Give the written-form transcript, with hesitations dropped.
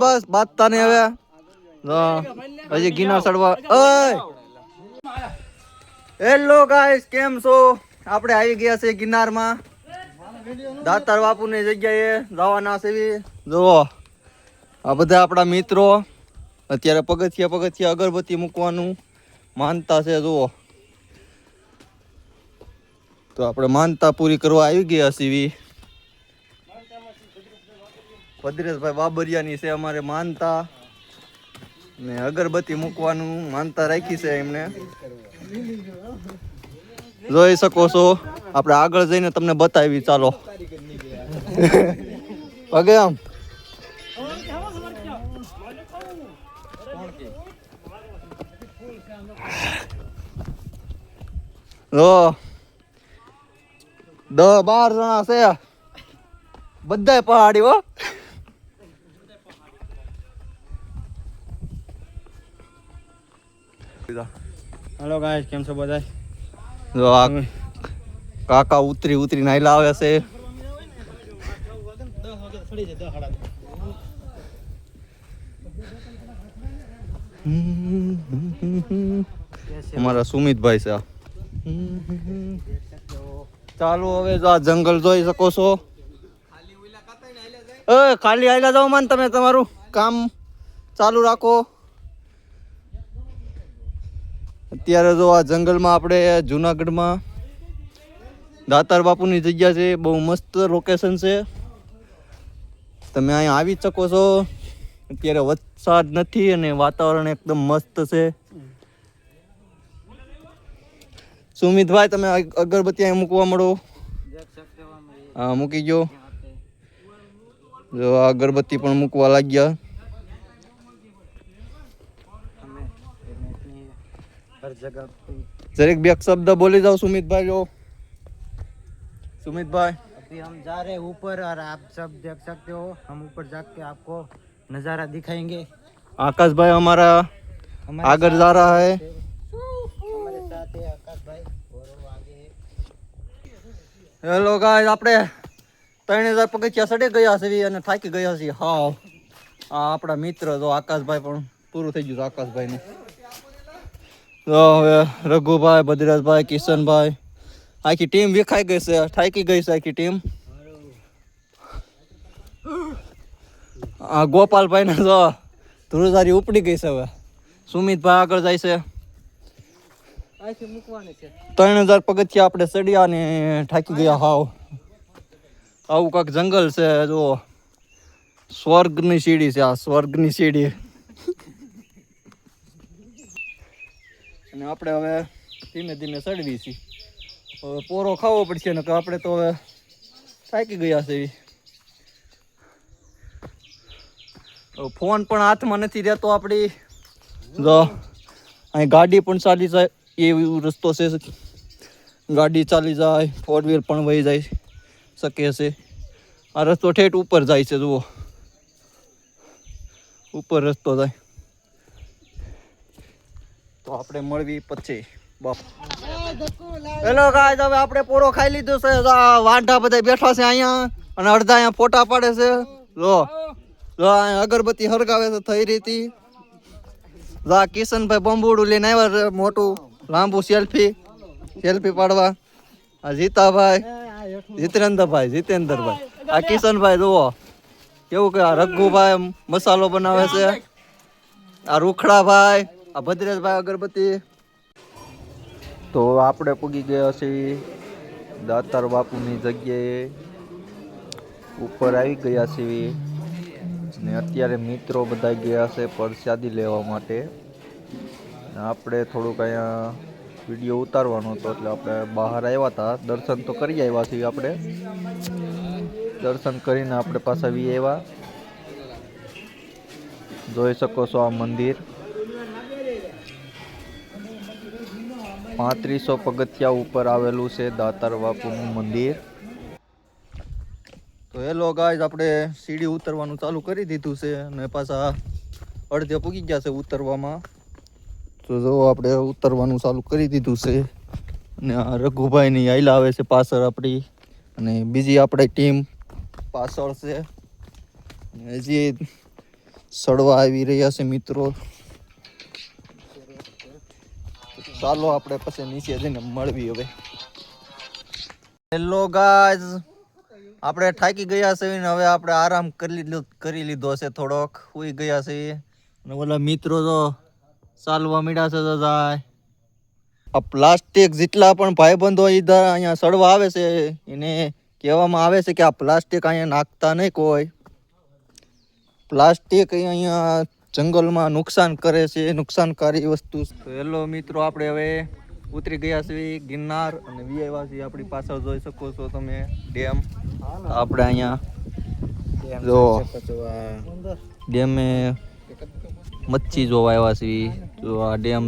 બસ બાતતા ને હવે હજી ગિરનાર ચડવા. હેલો ગાઈસ, કેમ છો? આપણે આવી ગયા છે ગિરનારમાં. દાતાર બાપુની જગ્યાએ જવાના છે. જુઓ આ બધા આપણા મિત્રો અત્યારે પગથિયા અગરબત્તી મૂકવાનું માનતા છે. જુઓ તો આપણે માનતા પૂરી કરવા આવી ગયા છીએ. ભદ્રેશભાઈ બાબરિયાની છે અમારે માનતા, ને અગરબત્તી મૂકવાનું માનતા રાખી છે એમને. જોઈ શકો છો. આપણે આગળ જઈને તમને બતાવી. ચાલો પગે આમ જો 10-12 જણા છે, બધાય પહાડી હો. હેલો ગાઈસ, કેમ છો બધા? જો આ કાકા ઉતરી નાઈલા આવે છે. અમારા સુમિતભાઈ છે. ચાલો હવે જો આ જંગલ જોઈ શકો છો. ખાલી આયલા જાવ માન, તમે તમારું કામ ચાલુ રાખો. અત્યારે જો આ જંગલમાં આપણે જુનાગઢમાં દાતાર બાપુની જગ્યા છે. બહુ મસ્ત લોકેશન છે. તમે અહીંયા આવી શકો છો. અત્યારે વરસાદ નથી અને વાતાવરણ એકદમ મસ્ત છે. સુમિતભાઈ, તમે અગરબત્તી અહીં મૂકવા મળો. હા, મૂકી ગયો. જો આ અગરબત્તી પણ મૂકવા લાગ્યા. जरा एक शब्द बोले जाओ सुमित भाई। अभी हम जा रहे हैं ऊपर और आप सब देख सकते हो, हम ऊपर जाके आपको नज़ारा दिखाएंगे। आकाश भाई हमारा आगे जा रहा है, हमारे साथ है आकाश भाई और वो आगे है। हेलो गाइस, આપણે 3000 પગથિયા ચડે ગયા છે અને થાકી ગયા છીએ હાવ. આ આપણા મિત્ર જો આકાશભાઈ પણ પૂરું થઈ ગયું. આકાશભાઈ ને તો હવે રઘુભાઈ, ભદ્રેશભાઈ, કિશનભાઈ, આખી ટીમ વિખાઈ ગઈ છે, થાકી ગઈ છે આખી ટીમ. આ ગોપાલભાઈ ને જો ધ્રુજારી ઉપડી ગઈ છે. હવે સુમિતભાઈ આગળ જાય છે. 3000 પગથિયા આપણે ચડ્યા ને થાકી ગયા હાવ. આવું કાંક જંગલ છે. જો સ્વર્ગની સીડી છે, આ સ્વર્ગની સીડી. અને આપણે હવે ધીમે ધીમે ચડવી છીએ. હવે પોરો ખાવો પડશે ને, આપણે તો હવે થાકી ગયા છે. ફોન પણ હાથમાં નથી રહેતો આપણી. જો અહીં ગાડી પણ ચાલી જાય એવો રસ્તો છે. ગાડી ચાલી જાય, 4 વ્હીલ પણ વહી જાય શકે છે. આ રસ્તો ઠેઠ ઉપર જાય છે. જુઓ ઉપર રસ્તો જાય. તો આપણે મળવી પછી. હેલો ગાઈસ, હવે આપણે પોરો ખાઈ લીધો છે. વાંઢા બધા બેઠા છે અહીંયા અને અડધા અહીંયા ફોટા પાડે છે. જો અગરબત્તી હરગાવે છે થઈ રીતી. કિશનભાઈ બંબુડું લઈને આવ્યા, મોટું લાંબુ સેલ્ફી પાડવા. આ જીતાભાઈ, જીતેન્દ્રભાઈ, આ કિશનભાઈ જુઓ કેવું કે. આ રઘુભાઈ મસાલો બનાવે છે. આ રૂખડાભાઈ, આ ભદ્રેશભાઈ અગરબત્તી. તો આપણે પૂગી ગયા છીએ દાતાર બાપુની જગ્યાએ. ઉપર આવી ગયા છીએ ને અત્યારે મિત્રો બધા ગયા છે પ્રસાદી લેવા માટે. આપણે થોડુંક અહીંયા વિડીયો ઉતારવાનો હતો એટલે આપણે બહાર આવ્યા હતા. દર્શન તો કરી આવ્યા છીએ આપણે. દર્શન કરીને આપણે પાછા વી આવ્યા. જોઈ શકો છો આ મંદિર 3500 પગથિયા ઉપર આવેલું છે દાતાર બાપુનું મંદિર. તો હેલો ગાઈસ, આપણે સીડી ઉતરવાનું ચાલુ કરી દીધું છે અને પાછા અડધે પૂગી ગયા છે ઉતરવામાં. તો જો આપણે ઉતરવાનું ચાલુ કરી દીધું છે અને આ રઘુભાઈની આઈલા આવે છે પાછળ આપણી, અને બીજી આપણી ટીમ પાછળ છે. હજી સડવા આવી રહ્યા છે મિત્રો. ચાલો આપણે પછી નીચે જઈને મળવી હવે. હેલો ગાઈઝ, આપણે થાકી ગયા છે ને હવે આપણે આરામ કરી લીધો છે, થોડોક સુઈ ગયા છે. અને ઓલા મિત્રો તો ચાલવા મીડ્યા છે. તો જાય આ પ્લાસ્ટિક જેટલા પણ ભાઈબંધો ઈધર અહીંયા સડવા આવે છે એને કહેવામાં આવે છે કે આ પ્લાસ્ટિક અહીંયા નાખતા નહીં કોઈ. પ્લાસ્ટિક અહીંયા જંગલમાં નુકસાન કરે છે, નુકસાનકારી વસ્તુ. તો હેલો મિત્રો, આપણે હવે ઉતરી ગયા છીએ ગિરનાર અને આવ્યા છીએ. આપણી પાછળ જોઈ શકો છો તમે ડેમ. આપણે અહીંયા જો ડેમે મચ્છી જોવા આવ્યા છીએ. જો આ ડેમ